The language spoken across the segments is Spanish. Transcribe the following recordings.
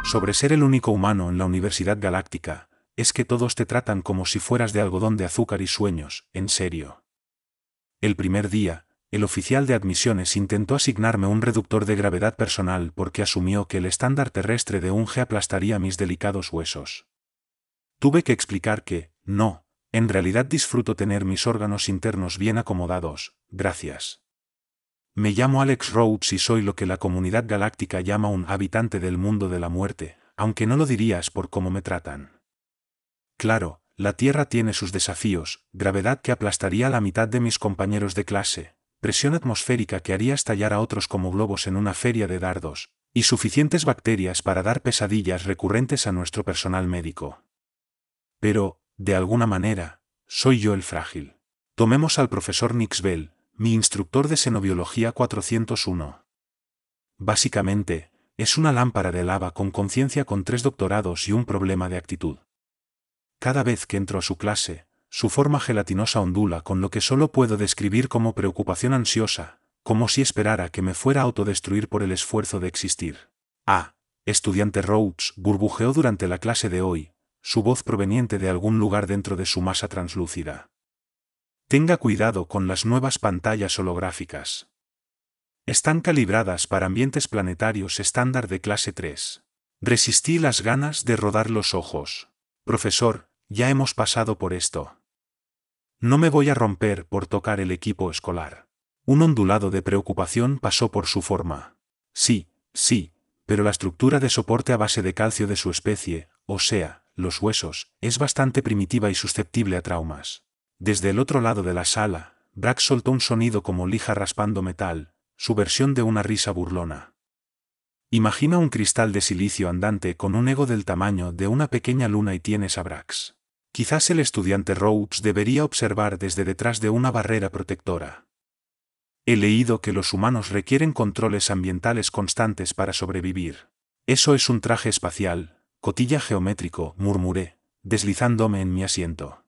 sobre ser el único humano en la Universidad Galáctica, es que todos te tratan como si fueras de algodón de azúcar y sueños, en serio. El primer día, el oficial de admisiones intentó asignarme un reductor de gravedad personal porque asumió que el estándar terrestre de un G aplastaría mis delicados huesos. Tuve que explicar que, no, en realidad disfruto tener mis órganos internos bien acomodados, gracias. Me llamo Alex Rhodes y soy lo que la comunidad galáctica llama un habitante del mundo de la muerte, aunque no lo dirías por cómo me tratan. Claro, la Tierra tiene sus desafíos, gravedad que aplastaría a la mitad de mis compañeros de clase, presión atmosférica que haría estallar a otros como globos en una feria de dardos, y suficientes bacterias para dar pesadillas recurrentes a nuestro personal médico. Pero, de alguna manera, soy yo el frágil. Tomemos al profesor Nix Bell, mi instructor de xenobiología 401. Básicamente, es una lámpara de lava con conciencia con 3 doctorados y un problema de actitud. Cada vez que entro a su clase, su forma gelatinosa ondula con lo que solo puedo describir como preocupación ansiosa, como si esperara que me fuera a autodestruir por el esfuerzo de existir. Estudiante Rhodes, burbujeó durante la clase de hoy, su voz proveniente de algún lugar dentro de su masa translúcida. Tenga cuidado con las nuevas pantallas holográficas. Están calibradas para ambientes planetarios estándar de clase 3. Resistí las ganas de rodar los ojos. Profesor, ya hemos pasado por esto. No me voy a romper por tocar el equipo escolar. Un ondulado de preocupación pasó por su forma. Sí, pero la estructura de soporte a base de calcio de su especie, o sea, los huesos, es bastante primitiva y susceptible a traumas. Desde el otro lado de la sala, Brax soltó un sonido como lija raspando metal, su versión de una risa burlona. Imagina un cristal de silicio andante con un ego del tamaño de una pequeña luna y tienes a Brax. Quizás el estudiante Rhodes debería observar desde detrás de una barrera protectora. He leído que los humanos requieren controles ambientales constantes para sobrevivir. Eso es un traje espacial, cotilla geométrico, murmuré, deslizándome en mi asiento.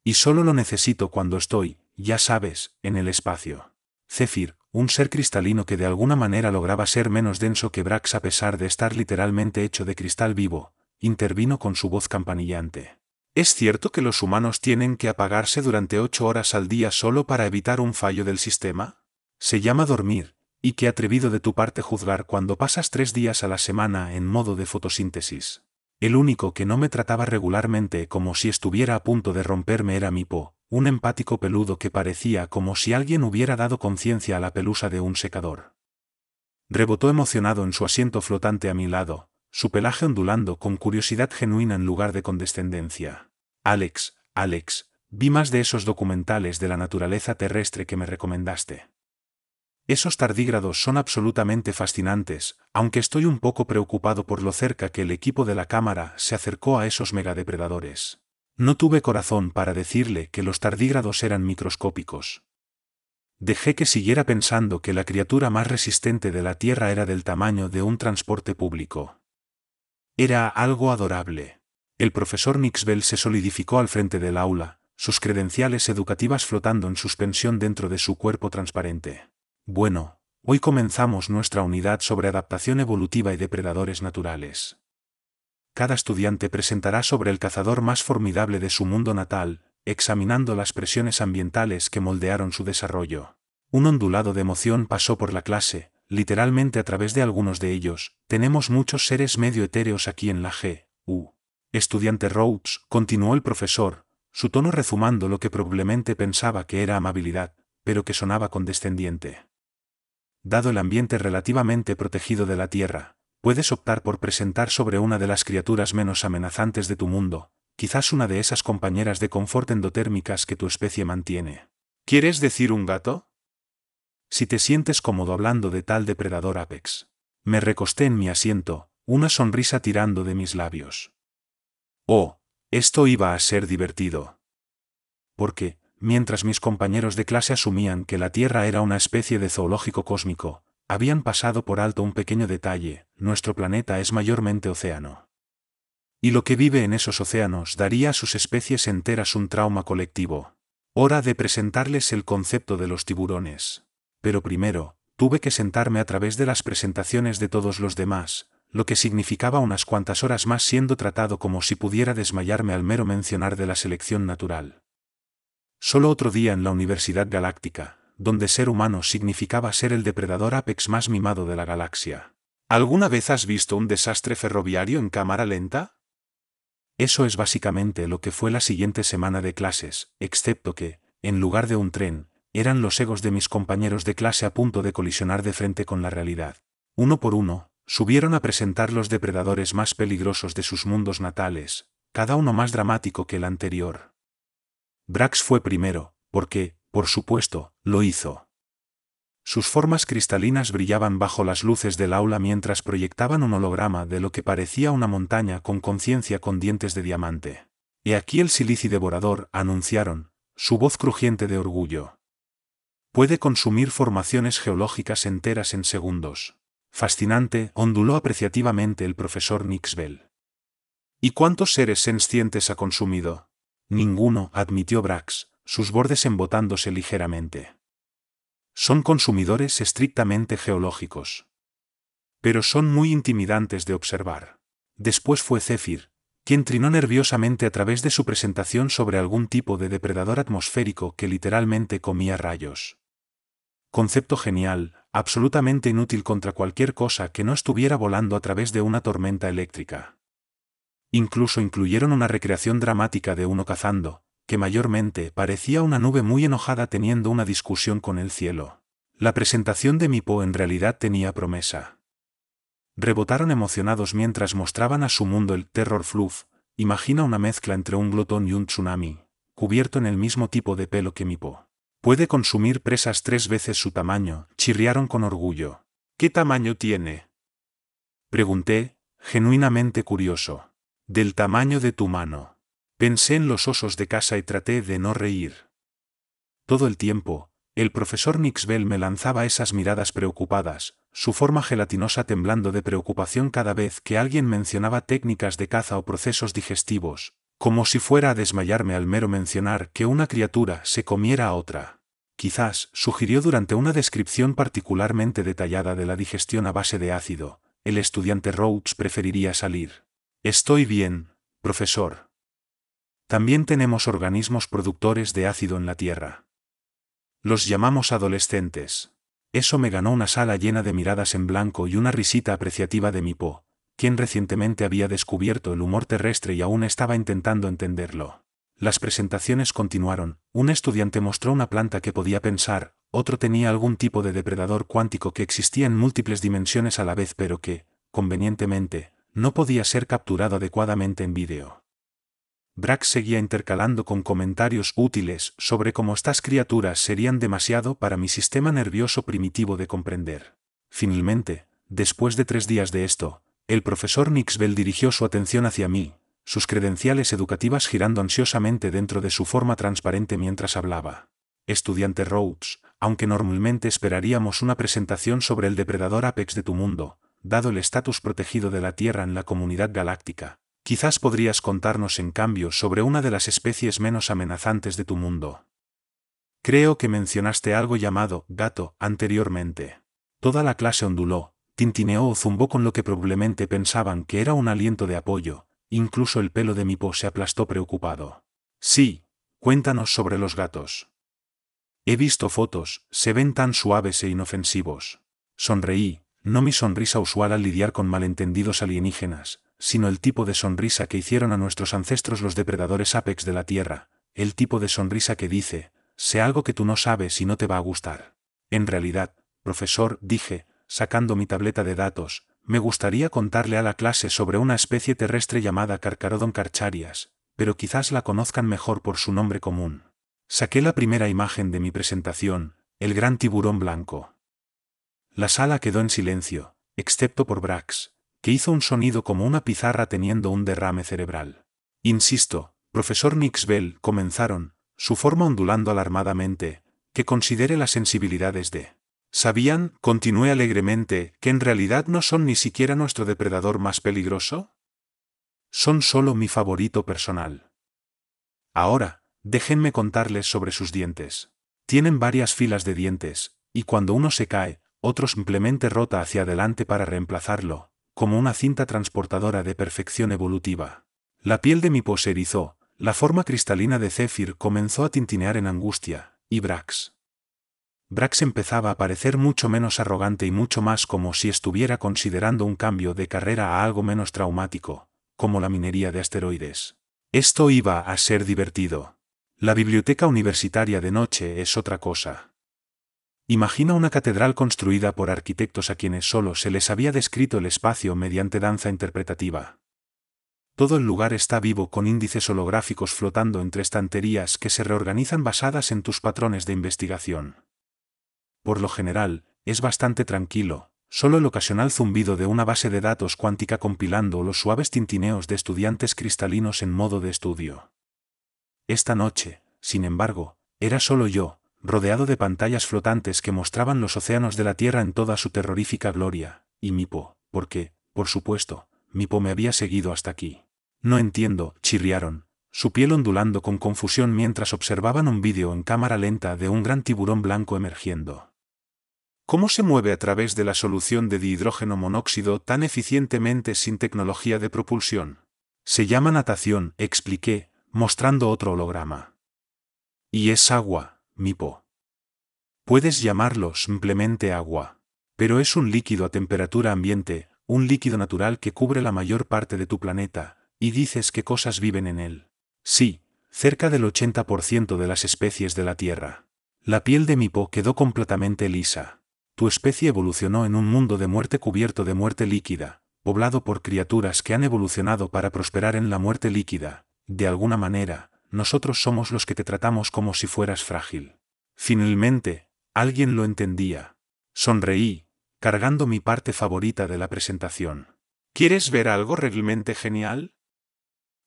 Y solo lo necesito cuando estoy, ya sabes, en el espacio. Zephyr, un ser cristalino que de alguna manera lograba ser menos denso que Brax a pesar de estar literalmente hecho de cristal vivo, intervino con su voz campanillante. ¿Es cierto que los humanos tienen que apagarse durante 8 horas al día solo para evitar un fallo del sistema? Se llama dormir, y qué atrevido de tu parte juzgar cuando pasas 3 días a la semana en modo de fotosíntesis. El único que no me trataba regularmente como si estuviera a punto de romperme era Mipo, un empático peludo que parecía como si alguien hubiera dado conciencia a la pelusa de un secador. Rebotó emocionado en su asiento flotante a mi lado, su pelaje ondulando con curiosidad genuina en lugar de condescendencia. Alex, vi más de esos documentales de la naturaleza terrestre que me recomendaste. Esos tardígrados son absolutamente fascinantes, aunque estoy un poco preocupado por lo cerca que el equipo de la cámara se acercó a esos megadepredadores. No tuve corazón para decirle que los tardígrados eran microscópicos. Dejé que siguiera pensando que la criatura más resistente de la Tierra era del tamaño de un transporte público. Era algo adorable. El profesor Nix Bell se solidificó al frente del aula, sus credenciales educativas flotando en suspensión dentro de su cuerpo transparente. Bueno, hoy comenzamos nuestra unidad sobre adaptación evolutiva y depredadores naturales. Cada estudiante presentará sobre el cazador más formidable de su mundo natal, examinando las presiones ambientales que moldearon su desarrollo. Un ondulado de emoción pasó por la clase, literalmente a través de algunos de ellos. Tenemos muchos seres medio etéreos aquí en la G.U. Estudiante Rhodes, continuó el profesor, su tono rezumando lo que probablemente pensaba que era amabilidad, pero que sonaba condescendiente. Dado el ambiente relativamente protegido de la Tierra, puedes optar por presentar sobre una de las criaturas menos amenazantes de tu mundo, quizás una de esas compañeras de confort endotérmicas que tu especie mantiene. ¿Quieres decir un gato? Si te sientes cómodo hablando de tal depredador Apex. Me recosté en mi asiento, una sonrisa tirando de mis labios. Oh, esto iba a ser divertido. Porque, mientras mis compañeros de clase asumían que la Tierra era una especie de zoológico cósmico, habían pasado por alto un pequeño detalle: nuestro planeta es mayormente océano. Y lo que vive en esos océanos daría a sus especies enteras un trauma colectivo. Hora de presentarles el concepto de los tiburones. Pero primero, tuve que sentarme a través de las presentaciones de todos los demás, lo que significaba unas cuantas horas más siendo tratado como si pudiera desmayarme al mero mencionar de la selección natural. Solo otro día en la Universidad Galáctica, donde ser humano significaba ser el depredador apex más mimado de la galaxia. ¿Alguna vez has visto un desastre ferroviario en cámara lenta? Eso es básicamente lo que fue la siguiente semana de clases, excepto que, en lugar de un tren, eran los egos de mis compañeros de clase a punto de colisionar de frente con la realidad. Uno por uno, subieron a presentar los depredadores más peligrosos de sus mundos natales, cada uno más dramático que el anterior. Brax fue primero, porque, por supuesto, lo hizo. Sus formas cristalinas brillaban bajo las luces del aula mientras proyectaban un holograma de lo que parecía una montaña con conciencia con dientes de diamante. «He aquí el silici devorador», anunciaron, su voz crujiente de orgullo. Puede consumir formaciones geológicas enteras en segundos. Fascinante, onduló apreciativamente el profesor Nixbel. ¿Y cuántos seres sencientes ha consumido? Ninguno, admitió Brax, sus bordes embotándose ligeramente. Son consumidores estrictamente geológicos. Pero son muy intimidantes de observar. Después fue Zephyr, quien trinó nerviosamente a través de su presentación sobre algún tipo de depredador atmosférico que literalmente comía rayos. Concepto genial, absolutamente inútil contra cualquier cosa que no estuviera volando a través de una tormenta eléctrica. Incluso incluyeron una recreación dramática de uno cazando, que mayormente parecía una nube muy enojada teniendo una discusión con el cielo. La presentación de Mipo en realidad tenía promesa. Rebotaron emocionados mientras mostraban a su mundo el Terror Fluff, imagina una mezcla entre un glotón y un tsunami, cubierto en el mismo tipo de pelo que Mipo. Puede consumir presas 3 veces su tamaño, chirriaron con orgullo. ¿Qué tamaño tiene? Pregunté, genuinamente curioso. Del tamaño de tu mano. Pensé en los osos de casa y traté de no reír. Todo el tiempo, el profesor Nixbel me lanzaba esas miradas preocupadas, su forma gelatinosa temblando de preocupación cada vez que alguien mencionaba técnicas de caza o procesos digestivos, como si fuera a desmayarme al mero mencionar que una criatura se comiera a otra. Quizás, sugirió durante una descripción particularmente detallada de la digestión a base de ácido, el estudiante Rhodes preferiría salir. Estoy bien, profesor. También tenemos organismos productores de ácido en la Tierra. Los llamamos adolescentes. Eso me ganó una sala llena de miradas en blanco y una risita apreciativa de Mipo, quien recientemente había descubierto el humor terrestre y aún estaba intentando entenderlo. Las presentaciones continuaron, un estudiante mostró una planta que podía pensar, otro tenía algún tipo de depredador cuántico que existía en múltiples dimensiones a la vez pero que, convenientemente, no podía ser capturado adecuadamente en vídeo. Brax seguía intercalando con comentarios útiles sobre cómo estas criaturas serían demasiado para mi sistema nervioso primitivo de comprender. Finalmente, después de 3 días de esto, el profesor Nixbel dirigió su atención hacia mí, sus credenciales educativas girando ansiosamente dentro de su forma transparente mientras hablaba. Estudiante Rhodes, aunque normalmente esperaríamos una presentación sobre el depredador apex de tu mundo, dado el estatus protegido de la Tierra en la comunidad galáctica, quizás podrías contarnos en cambio sobre una de las especies menos amenazantes de tu mundo. Creo que mencionaste algo llamado gato anteriormente. Toda la clase onduló, tintineó o zumbó con lo que probablemente pensaban que era un aliento de apoyo, incluso el pelo de Mipo se aplastó preocupado. Sí, cuéntanos sobre los gatos. He visto fotos, se ven tan suaves e inofensivos. Sonreí, no mi sonrisa usual al lidiar con malentendidos alienígenas, sino el tipo de sonrisa que hicieron a nuestros ancestros los depredadores apex de la Tierra, el tipo de sonrisa que dice, sé algo que tú no sabes y no te va a gustar. En realidad, profesor, dije, sacando mi tableta de datos, me gustaría contarle a la clase sobre una especie terrestre llamada Carcharodon carcharias, pero quizás la conozcan mejor por su nombre común. Saqué la primera imagen de mi presentación, el gran tiburón blanco. La sala quedó en silencio, excepto por Brax, que hizo un sonido como una pizarra teniendo un derrame cerebral. Insisto, profesor Nixbel, comenzaron, su forma ondulando alarmadamente, que considere las sensibilidades de... ¿Sabían, continué alegremente, que en realidad no son ni siquiera nuestro depredador más peligroso? Son solo mi favorito personal. Ahora, déjenme contarles sobre sus dientes. Tienen varias filas de dientes, y cuando uno se cae, otro simplemente rota hacia adelante para reemplazarlo, como una cinta transportadora de perfección evolutiva. La piel de Mipo se erizó, la forma cristalina de Zephyr comenzó a tintinear en angustia, y Brax empezaba a parecer mucho menos arrogante y mucho más como si estuviera considerando un cambio de carrera a algo menos traumático, como la minería de asteroides. Esto iba a ser divertido. La biblioteca universitaria de noche es otra cosa. Imagina una catedral construida por arquitectos a quienes solo se les había descrito el espacio mediante danza interpretativa. Todo el lugar está vivo con índices holográficos flotando entre estanterías que se reorganizan basadas en tus patrones de investigación. Por lo general, es bastante tranquilo, solo el ocasional zumbido de una base de datos cuántica compilando los suaves tintineos de estudiantes cristalinos en modo de estudio. Esta noche, sin embargo, era solo yo, rodeado de pantallas flotantes que mostraban los océanos de la Tierra en toda su terrorífica gloria, y Mipo, porque, por supuesto, Mipo me había seguido hasta aquí. No entiendo, chirriaron, su piel ondulando con confusión mientras observaban un vídeo en cámara lenta de un gran tiburón blanco emergiendo. ¿Cómo se mueve a través de la solución de dihidrógeno monóxido tan eficientemente sin tecnología de propulsión? Se llama natación, expliqué, mostrando otro holograma. Y es agua, Mipo. Puedes llamarlo simplemente agua. Pero es un líquido a temperatura ambiente, un líquido natural que cubre la mayor parte de tu planeta, y dices que cosas viven en él. Sí, cerca del 80% de las especies de la Tierra. La piel de Mipo quedó completamente lisa. Tu especie evolucionó en un mundo de muerte cubierto de muerte líquida, poblado por criaturas que han evolucionado para prosperar en la muerte líquida. De alguna manera, nosotros somos los que te tratamos como si fueras frágil. Finalmente, alguien lo entendía. Sonreí, cargando mi parte favorita de la presentación. ¿Quieres ver algo realmente genial?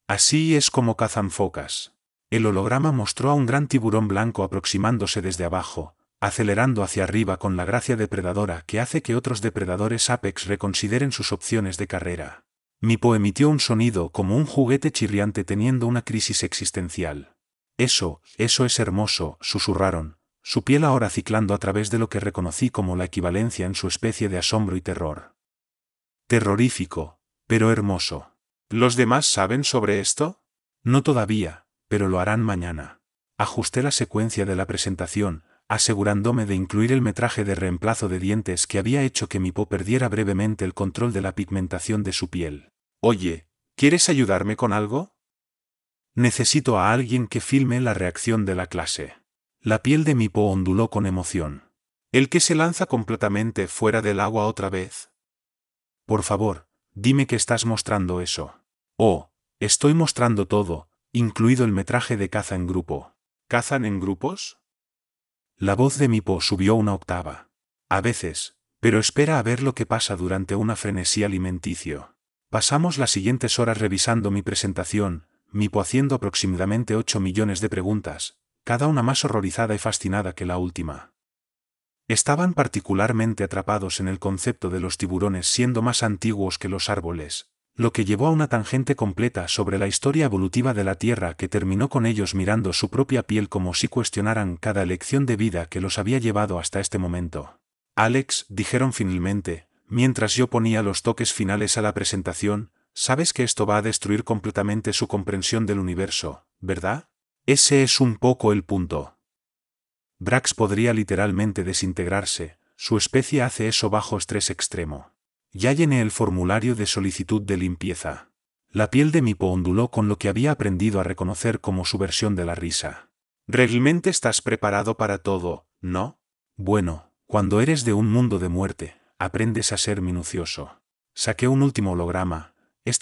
Así es como cazan focas. El holograma mostró a un gran tiburón blanco aproximándose desde abajo, acelerando hacia arriba con la gracia depredadora que hace que otros depredadores Apex reconsideren sus opciones de carrera. Mipo emitió un sonido como un juguete chirriante teniendo una crisis existencial. Eso es hermoso, susurraron, su piel ahora ciclando a través de lo que reconocí como la equivalencia en su especie de asombro y terror. Terrorífico, pero hermoso. ¿Los demás saben sobre esto? No todavía, pero lo harán mañana. Ajusté la secuencia de la presentación, asegurándome de incluir el metraje de reemplazo de dientes que había hecho que Mipo perdiera brevemente el control de la pigmentación de su piel. Oye, ¿quieres ayudarme con algo? Necesito a alguien que filme la reacción de la clase. La piel de Mipo onduló con emoción. ¿El que se lanza completamente fuera del agua otra vez? Por favor, dime que estás mostrando eso. Oh, estoy mostrando todo, incluido el metraje de caza en grupo. ¿Cazan en grupos? La voz de Mipo subió una octava. A veces, pero espera a ver lo que pasa durante una frenesí alimenticio. Pasamos las siguientes horas revisando mi presentación, Mipo haciendo aproximadamente 8 millones de preguntas, cada una más horrorizada y fascinada que la última. Estaban particularmente atrapados en el concepto de los tiburones siendo más antiguos que los árboles, lo que llevó a una tangente completa sobre la historia evolutiva de la Tierra que terminó con ellos mirando su propia piel como si cuestionaran cada elección de vida que los había llevado hasta este momento. Alex, dijeron finalmente, mientras yo ponía los toques finales a la presentación, sabes que esto va a destruir completamente su comprensión del universo, ¿verdad? Ese es un poco el punto. Brax podría literalmente desintegrarse, su especie hace eso bajo estrés extremo. Ya llené el formulario de solicitud de limpieza. La piel de Mipo onduló con lo que había aprendido a reconocer como su versión de la risa. ¿Realmente estás preparado para todo, no? Bueno, cuando eres de un mundo de muerte, aprendes a ser minucioso. Saqué un último holograma,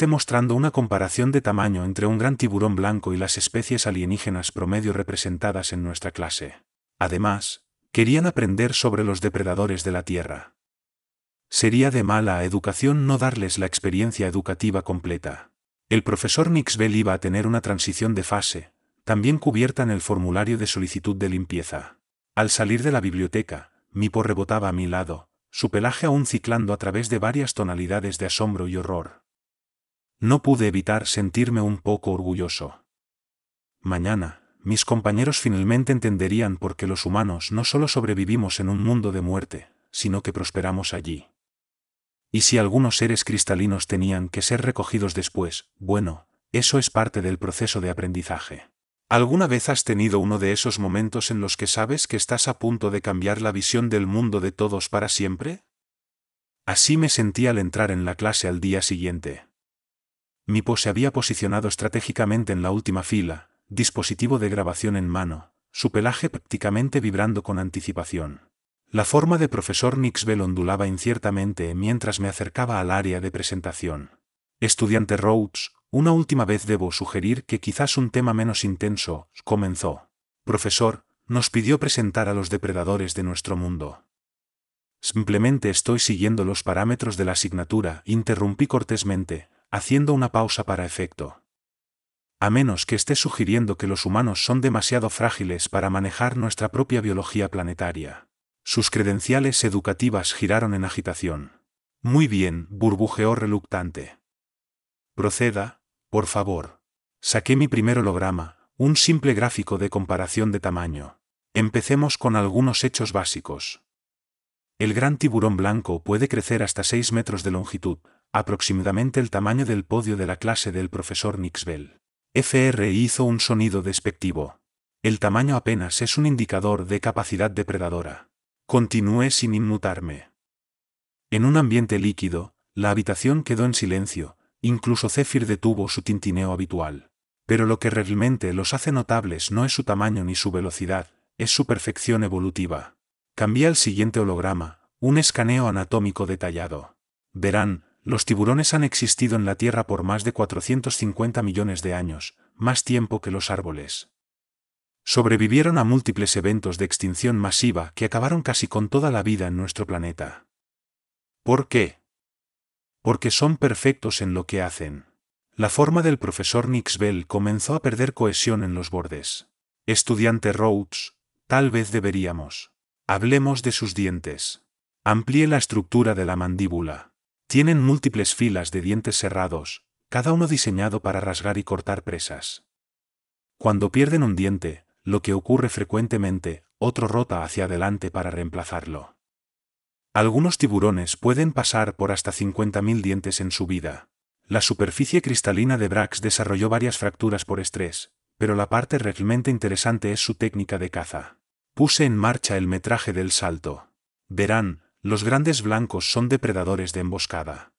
mostrando una comparación de tamaño entre un gran tiburón blanco y las especies alienígenas promedio representadas en nuestra clase. Además, querían aprender sobre los depredadores de la Tierra. Sería de mala educación no darles la experiencia educativa completa. El profesor Nixbel iba a tener una transición de fase, también cubierta en el formulario de solicitud de limpieza. Al salir de la biblioteca, Mipo rebotaba a mi lado, su pelaje aún ciclando a través de varias tonalidades de asombro y horror. No pude evitar sentirme un poco orgulloso. Mañana, mis compañeros finalmente entenderían por qué los humanos no solo sobrevivimos en un mundo de muerte, sino que prosperamos allí. Y si algunos seres cristalinos tenían que ser recogidos después, bueno, eso es parte del proceso de aprendizaje. ¿Alguna vez has tenido uno de esos momentos en los que sabes que estás a punto de cambiar la visión del mundo de todos para siempre? Así me sentí al entrar en la clase al día siguiente. Mi Po se había posicionado estratégicamente en la última fila, dispositivo de grabación en mano, su pelaje prácticamente vibrando con anticipación. La forma de profesor Nixbel ondulaba inciertamente mientras me acercaba al área de presentación. Estudiante Rhodes, una última vez debo sugerir que quizás un tema menos intenso, comenzó. Profesor, nos pidió presentar a los depredadores de nuestro mundo. Simplemente estoy siguiendo los parámetros de la asignatura, interrumpí cortésmente, haciendo una pausa para efecto. A menos que esté sugiriendo que los humanos son demasiado frágiles para manejar nuestra propia biología planetaria. Sus credenciales educativas giraron en agitación. Muy bien, burbujeó reluctante. Proceda, por favor. Saqué mi primer holograma, un simple gráfico de comparación de tamaño. Empecemos con algunos hechos básicos. El gran tiburón blanco puede crecer hasta 6 metros de longitud, aproximadamente el tamaño del podio de la clase del profesor Nixbel. FR hizo un sonido despectivo. El tamaño apenas es un indicador de capacidad depredadora. Continué sin inmutarme. En un ambiente líquido, la habitación quedó en silencio, incluso Zephyr detuvo su tintineo habitual. Pero lo que realmente los hace notables no es su tamaño ni su velocidad, es su perfección evolutiva. Cambié al siguiente holograma, un escaneo anatómico detallado. Verán, los tiburones han existido en la Tierra por más de 450 millones de años, más tiempo que los árboles. Sobrevivieron a múltiples eventos de extinción masiva que acabaron casi con toda la vida en nuestro planeta. ¿Por qué? Porque son perfectos en lo que hacen. La forma del profesor Nixbel comenzó a perder cohesión en los bordes. Estudiante Rhodes, tal vez deberíamos. Hablemos de sus dientes. Amplíe la estructura de la mandíbula. Tienen múltiples filas de dientes cerrados, cada uno diseñado para rasgar y cortar presas. Cuando pierden un diente, lo que ocurre frecuentemente, otro rota hacia adelante para reemplazarlo. Algunos tiburones pueden pasar por hasta 50.000 dientes en su vida. La superficie cristalina de Brax desarrolló varias fracturas por estrés, pero la parte realmente interesante es su técnica de caza. Puse en marcha el metraje del salto. Verán, los grandes blancos son depredadores de emboscada.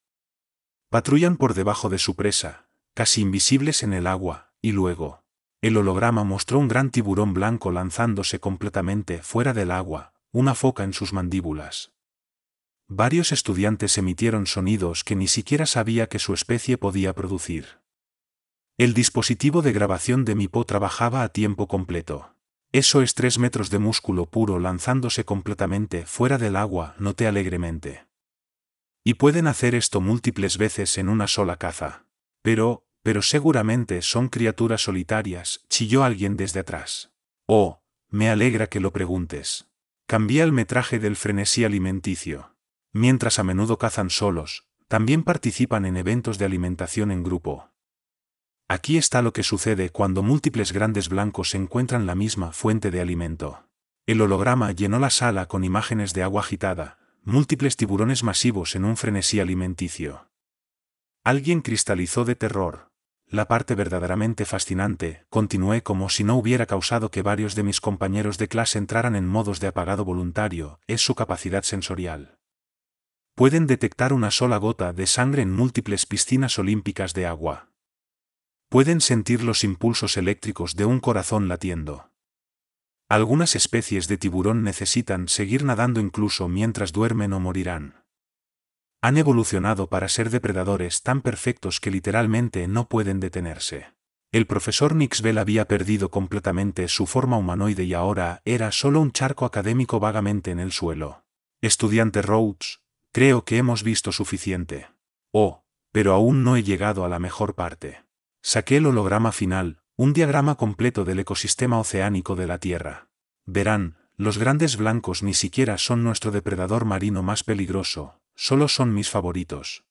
Patrullan por debajo de su presa, casi invisibles en el agua, y luego. El holograma mostró un gran tiburón blanco lanzándose completamente fuera del agua, una foca en sus mandíbulas. Varios estudiantes emitieron sonidos que ni siquiera sabía que su especie podía producir. El dispositivo de grabación de mi Po trabajaba a tiempo completo. Eso es 3 metros de músculo puro lanzándose completamente fuera del agua, noté alegremente. Y pueden hacer esto múltiples veces en una sola caza. Pero seguramente son criaturas solitarias, chilló alguien desde atrás. Oh, me alegra que lo preguntes. Cambié el metraje del frenesí alimenticio. Mientras a menudo cazan solos, también participan en eventos de alimentación en grupo. Aquí está lo que sucede cuando múltiples grandes blancos encuentran la misma fuente de alimento. El holograma llenó la sala con imágenes de agua agitada, múltiples tiburones masivos en un frenesí alimenticio. Alguien cristalizó de terror. La parte verdaderamente fascinante, continué como si no hubiera causado que varios de mis compañeros de clase entraran en modos de apagado voluntario, es su capacidad sensorial. Pueden detectar una sola gota de sangre en múltiples piscinas olímpicas de agua. Pueden sentir los impulsos eléctricos de un corazón latiendo. Algunas especies de tiburón necesitan seguir nadando incluso mientras duermen o morirán. Han evolucionado para ser depredadores tan perfectos que literalmente no pueden detenerse. El profesor Nixbel había perdido completamente su forma humanoide y ahora era solo un charco académico vagamente en el suelo. Estudiante Rhodes, creo que hemos visto suficiente. Oh, pero aún no he llegado a la mejor parte. Saqué el holograma final, un diagrama completo del ecosistema oceánico de la Tierra. Verán, los grandes blancos ni siquiera son nuestro depredador marino más peligroso, solo son mis favoritos.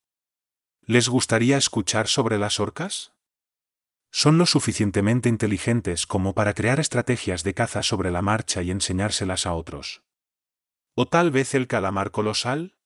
¿Les gustaría escuchar sobre las orcas? Son lo suficientemente inteligentes como para crear estrategias de caza sobre la marcha y enseñárselas a otros. ¿O tal vez el calamar colosal?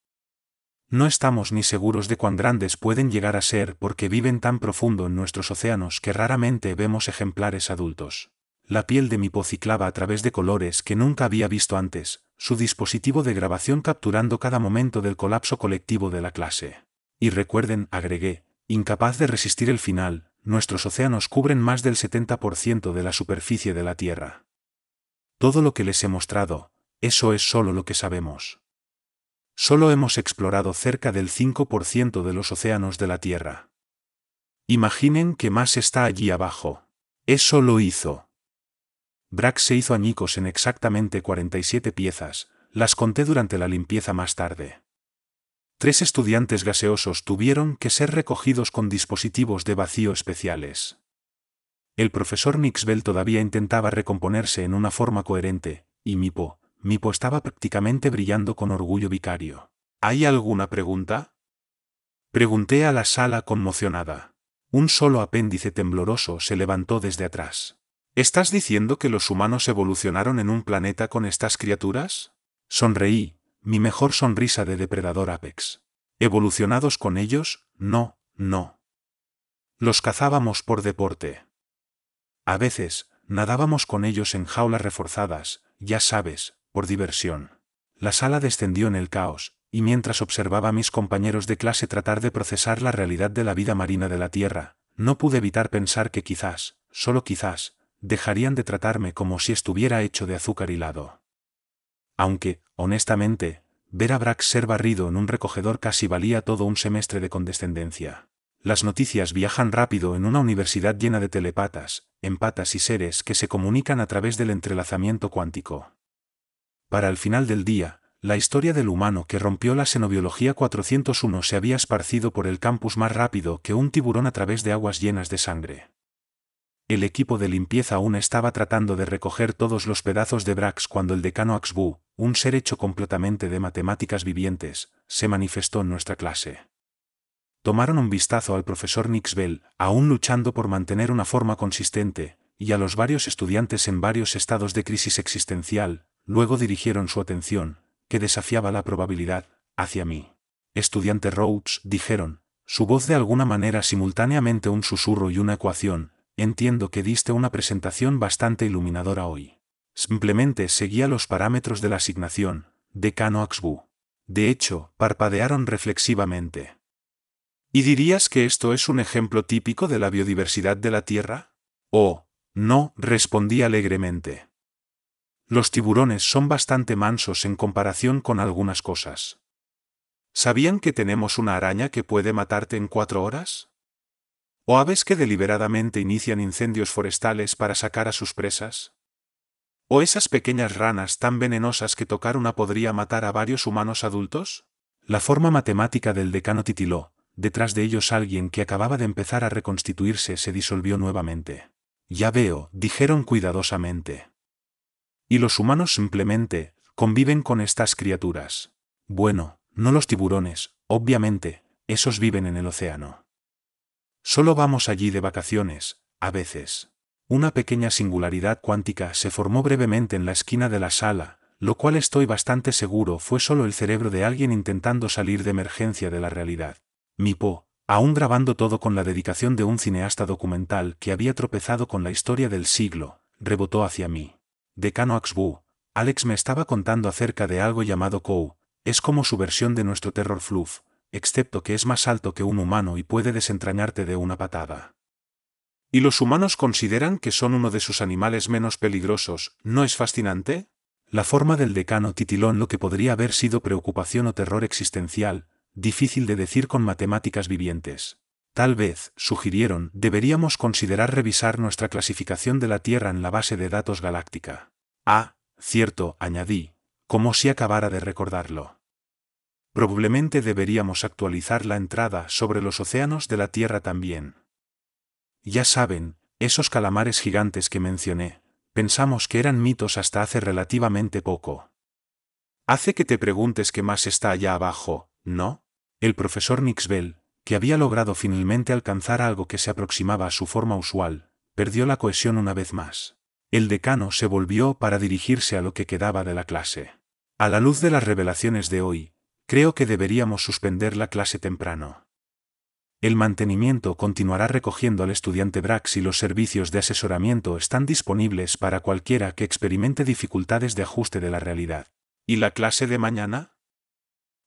No estamos ni seguros de cuán grandes pueden llegar a ser porque viven tan profundo en nuestros océanos que raramente vemos ejemplares adultos. La piel de Mipo ciclaba a través de colores que nunca había visto antes, su dispositivo de grabación capturando cada momento del colapso colectivo de la clase. Y recuerden, agregué, incapaz de resistir el final, nuestros océanos cubren más del 70% de la superficie de la Tierra. Todo lo que les he mostrado, eso es solo lo que sabemos. Solo hemos explorado cerca del 5% de los océanos de la Tierra. Imaginen que más está allí abajo. Eso lo hizo. Brax se hizo añicos en exactamente 47 piezas, las conté durante la limpieza más tarde. 3 estudiantes gaseosos tuvieron que ser recogidos con dispositivos de vacío especiales. El profesor Nixbel todavía intentaba recomponerse en una forma coherente, y Mipo estaba prácticamente brillando con orgullo vicario. ¿Hay alguna pregunta? Pregunté a la sala conmocionada. Un solo apéndice tembloroso se levantó desde atrás. ¿Estás diciendo que los humanos evolucionaron en un planeta con estas criaturas? Sonreí, mi mejor sonrisa de depredador Apex. ¿Evolucionados con ellos? No. Los cazábamos por deporte. A veces, nadábamos con ellos en jaulas reforzadas, ya sabes, por diversión. La sala descendió en el caos, y mientras observaba a mis compañeros de clase tratar de procesar la realidad de la vida marina de la Tierra, no pude evitar pensar que quizás, solo quizás, dejarían de tratarme como si estuviera hecho de azúcar hilado. Aunque, honestamente, ver a Brax ser barrido en un recogedor casi valía todo un semestre de condescendencia. Las noticias viajan rápido en una universidad llena de telepatas, empatas y seres que se comunican a través del entrelazamiento cuántico. Para el final del día, la historia del humano que rompió la xenobiología 401 se había esparcido por el campus más rápido que un tiburón a través de aguas llenas de sangre. El equipo de limpieza aún estaba tratando de recoger todos los pedazos de Brax cuando el decano Axbu, un ser hecho completamente de matemáticas vivientes, se manifestó en nuestra clase. Tomaron un vistazo al profesor Nixbel, aún luchando por mantener una forma consistente, y a los varios estudiantes en varios estados de crisis existencial, luego dirigieron su atención, que desafiaba la probabilidad, hacia mí. Estudiante Rhodes, dijeron, su voz de alguna manera simultáneamente un susurro y una ecuación. Entiendo que diste una presentación bastante iluminadora hoy. Simplemente seguía los parámetros de la asignación, decano Axbu. De hecho, parpadearon reflexivamente. ¿Y dirías que esto es un ejemplo típico de la biodiversidad de la Tierra? Oh, no, respondí alegremente. Los tiburones son bastante mansos en comparación con algunas cosas. ¿Sabían que tenemos una araña que puede matarte en 4 horas? ¿O aves que deliberadamente inician incendios forestales para sacar a sus presas? ¿O esas pequeñas ranas tan venenosas que tocar una podría matar a varios humanos adultos? La forma matemática del decano titiló, detrás de ellos alguien que acababa de empezar a reconstituirse se disolvió nuevamente. Ya veo, dijeron cuidadosamente. Y los humanos simplemente conviven con estas criaturas. Bueno, no los tiburones, obviamente, esos viven en el océano. Solo vamos allí de vacaciones, a veces. Una pequeña singularidad cuántica se formó brevemente en la esquina de la sala, lo cual estoy bastante seguro fue solo el cerebro de alguien intentando salir de emergencia de la realidad. Mipo, aún grabando todo con la dedicación de un cineasta documental que había tropezado con la historia del siglo, rebotó hacia mí. Decano Axbu, Alex me estaba contando acerca de algo llamado Kou, es como su versión de nuestro terror fluff, excepto que es más alto que un humano y puede desentrañarte de una patada. ¿Y los humanos consideran que son uno de sus animales menos peligrosos? ¿No es fascinante? La forma del decano titiló en lo que podría haber sido preocupación o terror existencial, difícil de decir con matemáticas vivientes. Tal vez, sugirieron, deberíamos considerar revisar nuestra clasificación de la Tierra en la base de datos galáctica. Ah, cierto, añadí, como si acabara de recordarlo. Probablemente deberíamos actualizar la entrada sobre los océanos de la Tierra también. Ya saben, esos calamares gigantes que mencioné, pensamos que eran mitos hasta hace relativamente poco. Hace que te preguntes qué más está allá abajo, ¿no? El profesor Nixbel, que había logrado finalmente alcanzar algo que se aproximaba a su forma usual, perdió la cohesión una vez más. El decano se volvió para dirigirse a lo que quedaba de la clase. A la luz de las revelaciones de hoy, Creo que deberíamos suspender la clase temprano. El mantenimiento continuará recogiendo al estudiante Brax y los servicios de asesoramiento están disponibles para cualquiera que experimente dificultades de ajuste de la realidad. ¿Y la clase de mañana?,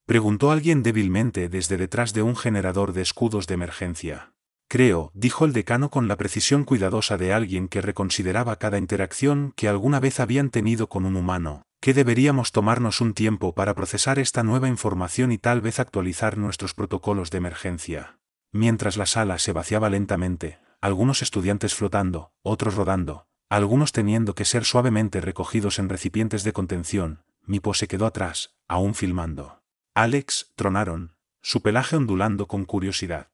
preguntó alguien débilmente desde detrás de un generador de escudos de emergencia. Creo, dijo el decano con la precisión cuidadosa de alguien que reconsideraba cada interacción que alguna vez habían tenido con un humano, que deberíamos tomarnos un tiempo para procesar esta nueva información y tal vez actualizar nuestros protocolos de emergencia. Mientras la sala se vaciaba lentamente, algunos estudiantes flotando, otros rodando, algunos teniendo que ser suavemente recogidos en recipientes de contención, mi pose quedó atrás, aún filmando. Alex, tronaron, su pelaje ondulando con curiosidad.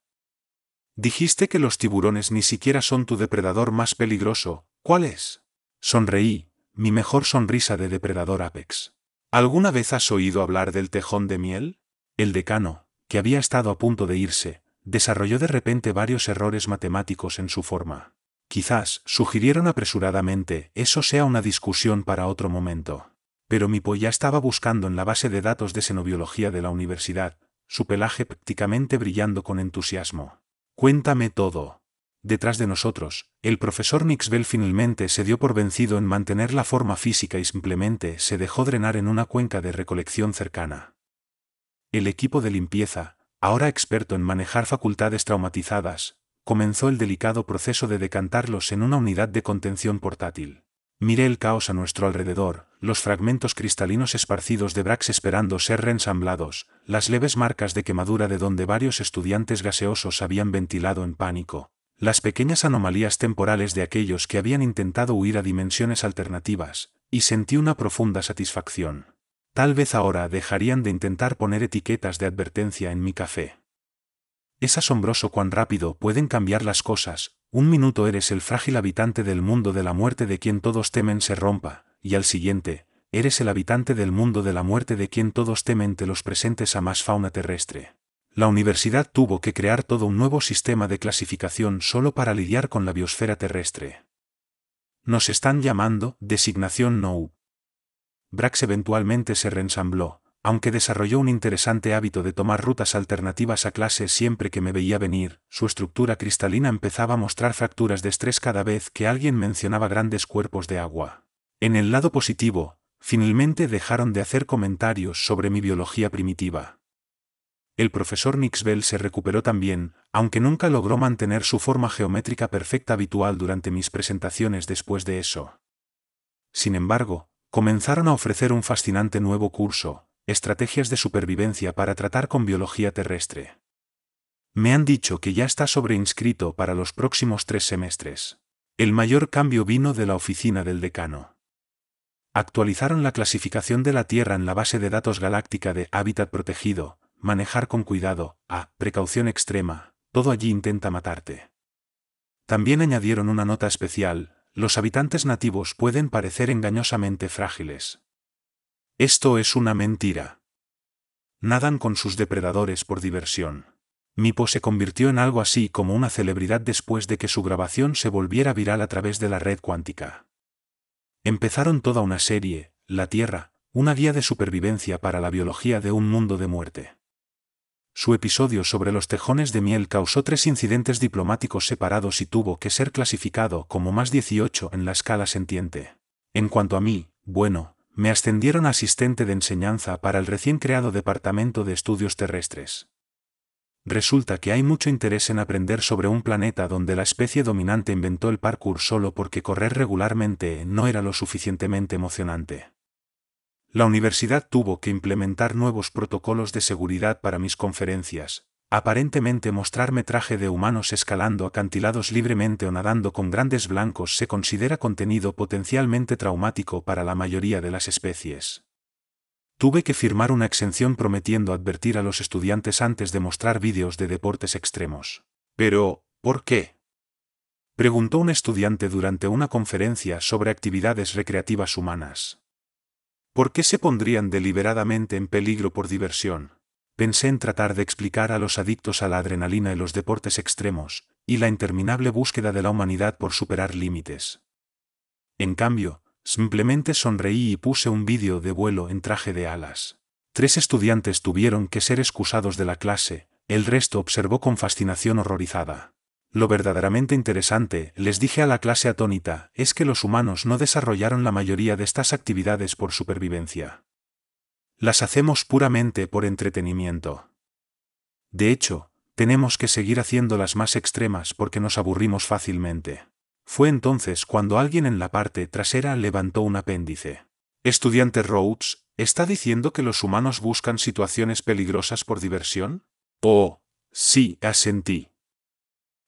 Dijiste que los tiburones ni siquiera son tu depredador más peligroso, ¿cuál es? Sonreí, mi mejor sonrisa de depredador Apex. ¿Alguna vez has oído hablar del tejón de miel? El decano, que había estado a punto de irse, desarrolló de repente varios errores matemáticos en su forma. Quizás, sugirieron apresuradamente, eso sea una discusión para otro momento. Pero mi polla estaba buscando en la base de datos de xenobiología de la universidad, su pelaje prácticamente brillando con entusiasmo. Cuéntame todo. Detrás de nosotros, el profesor Nixbell finalmente se dio por vencido en mantener la forma física y simplemente se dejó drenar en una cuenca de recolección cercana. El equipo de limpieza, ahora experto en manejar facultades traumatizadas, comenzó el delicado proceso de decantarlos en una unidad de contención portátil. Miré el caos a nuestro alrededor, los fragmentos cristalinos esparcidos de Brax esperando ser reensamblados, las leves marcas de quemadura de donde varios estudiantes gaseosos habían ventilado en pánico, las pequeñas anomalías temporales de aquellos que habían intentado huir a dimensiones alternativas, y sentí una profunda satisfacción. Tal vez ahora dejarían de intentar poner etiquetas de advertencia en mi café. Es asombroso cuán rápido pueden cambiar las cosas. Un minuto eres el frágil habitante del mundo de la muerte de quien todos temen se rompa, y al siguiente, eres el habitante del mundo de la muerte de quien todos temen te los presentes a más fauna terrestre. La universidad tuvo que crear todo un nuevo sistema de clasificación solo para lidiar con la biosfera terrestre. Nos están llamando designación No. Brax eventualmente se reensambló, aunque desarrolló un interesante hábito de tomar rutas alternativas a clase siempre que me veía venir. Su estructura cristalina empezaba a mostrar fracturas de estrés cada vez que alguien mencionaba grandes cuerpos de agua. En el lado positivo, finalmente dejaron de hacer comentarios sobre mi biología primitiva. El profesor Nixbell se recuperó también, aunque nunca logró mantener su forma geométrica perfecta habitual durante mis presentaciones después de eso. Sin embargo, comenzaron a ofrecer un fascinante nuevo curso, estrategias de supervivencia para tratar con biología terrestre. Me han dicho que ya está sobreinscrito para los próximos 3 semestres. El mayor cambio vino de la oficina del decano. Actualizaron la clasificación de la Tierra en la base de datos galáctica de hábitat protegido, manejar con cuidado, a precaución extrema, todo allí intenta matarte. También añadieron una nota especial. Los habitantes nativos pueden parecer engañosamente frágiles. Esto es una mentira. Nadan con sus depredadores por diversión. Mipo se convirtió en algo así como una celebridad después de que su grabación se volviera viral a través de la red cuántica. Empezaron toda una serie, La Tierra, una guía de supervivencia para la biología de un mundo de muerte. Su episodio sobre los tejones de miel causó 3 incidentes diplomáticos separados y tuvo que ser clasificado como más 18 en la escala sentiente. En cuanto a mí, bueno, me ascendieron a asistente de enseñanza para el recién creado Departamento de Estudios Terrestres. Resulta que hay mucho interés en aprender sobre un planeta donde la especie dominante inventó el parkour solo porque correr regularmente no era lo suficientemente emocionante. La universidad tuvo que implementar nuevos protocolos de seguridad para mis conferencias, aparentemente mostrarme traje de humanos escalando acantilados libremente o nadando con grandes blancos se considera contenido potencialmente traumático para la mayoría de las especies. Tuve que firmar una exención prometiendo advertir a los estudiantes antes de mostrar vídeos de deportes extremos. Pero, ¿por qué?, preguntó un estudiante durante una conferencia sobre actividades recreativas humanas. ¿Por qué se pondrían deliberadamente en peligro por diversión? Pensé en tratar de explicar a los adictos a la adrenalina y los deportes extremos, y la interminable búsqueda de la humanidad por superar límites. En cambio, simplemente sonreí y puse un vídeo de vuelo en traje de alas. 3 estudiantes tuvieron que ser excusados de la clase, el resto observó con fascinación horrorizada. Lo verdaderamente interesante, les dije a la clase atónita, es que los humanos no desarrollaron la mayoría de estas actividades por supervivencia. Las hacemos puramente por entretenimiento. De hecho, tenemos que seguir haciendo las más extremas porque nos aburrimos fácilmente. Fue entonces cuando alguien en la parte trasera levantó un apéndice. Estudiante Rhodes, ¿está diciendo que los humanos buscan situaciones peligrosas por diversión? Oh, sí, asentí.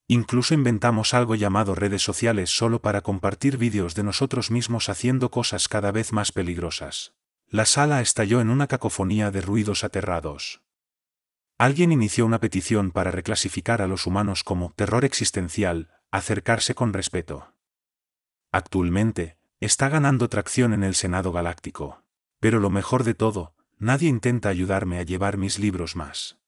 Incluso inventamos algo llamado redes sociales solo para compartir vídeos de nosotros mismos haciendo cosas cada vez más peligrosas. La sala estalló en una cacofonía de ruidos aterrados. Alguien inició una petición para reclasificar a los humanos como terror existencial, acercarse con respeto. Actualmente, está ganando tracción en el Senado Galáctico. Pero lo mejor de todo, nadie intenta ayudarme a llevar mis libros más.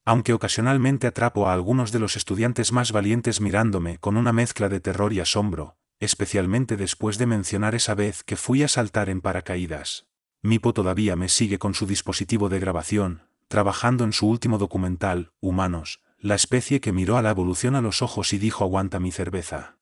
Aunque ocasionalmente atrapo a algunos de los estudiantes más valientes mirándome con una mezcla de terror y asombro, especialmente después de mencionar esa vez que fui a saltar en paracaídas. Mipo todavía me sigue con su dispositivo de grabación, trabajando en su último documental, Humanos, la especie que miró a la evolución a los ojos y dijo aguanta mi cerveza.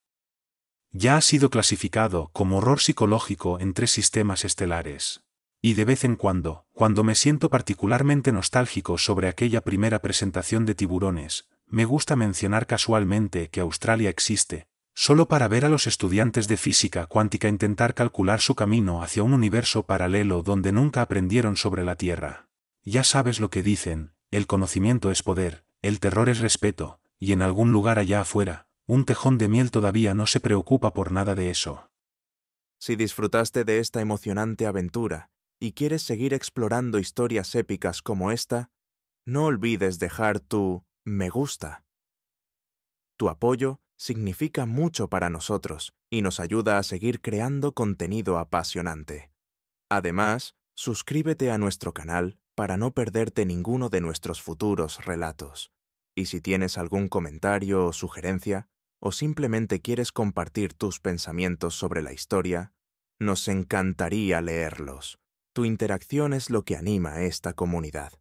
Ya ha sido clasificado como horror psicológico en 3 sistemas estelares. Y de vez en cuando me siento particularmente nostálgico sobre aquella primera presentación de tiburones, me gusta mencionar casualmente que Australia existe, solo para ver a los estudiantes de física cuántica intentar calcular su camino hacia un universo paralelo donde nunca aprendieron sobre la Tierra. Ya sabes lo que dicen, el conocimiento es poder, el terror es respeto, y en algún lugar allá afuera, un tejón de miel todavía no se preocupa por nada de eso. Si disfrutaste de esta emocionante aventura y quieres seguir explorando historias épicas como esta, no olvides dejar tu me gusta. Tu apoyo significa mucho para nosotros y nos ayuda a seguir creando contenido apasionante. Además, suscríbete a nuestro canal para no perderte ninguno de nuestros futuros relatos. Y si tienes algún comentario o sugerencia, o simplemente quieres compartir tus pensamientos sobre la historia, nos encantaría leerlos. Tu interacción es lo que anima a esta comunidad.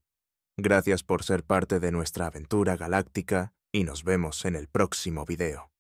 Gracias por ser parte de nuestra aventura galáctica y nos vemos en el próximo video.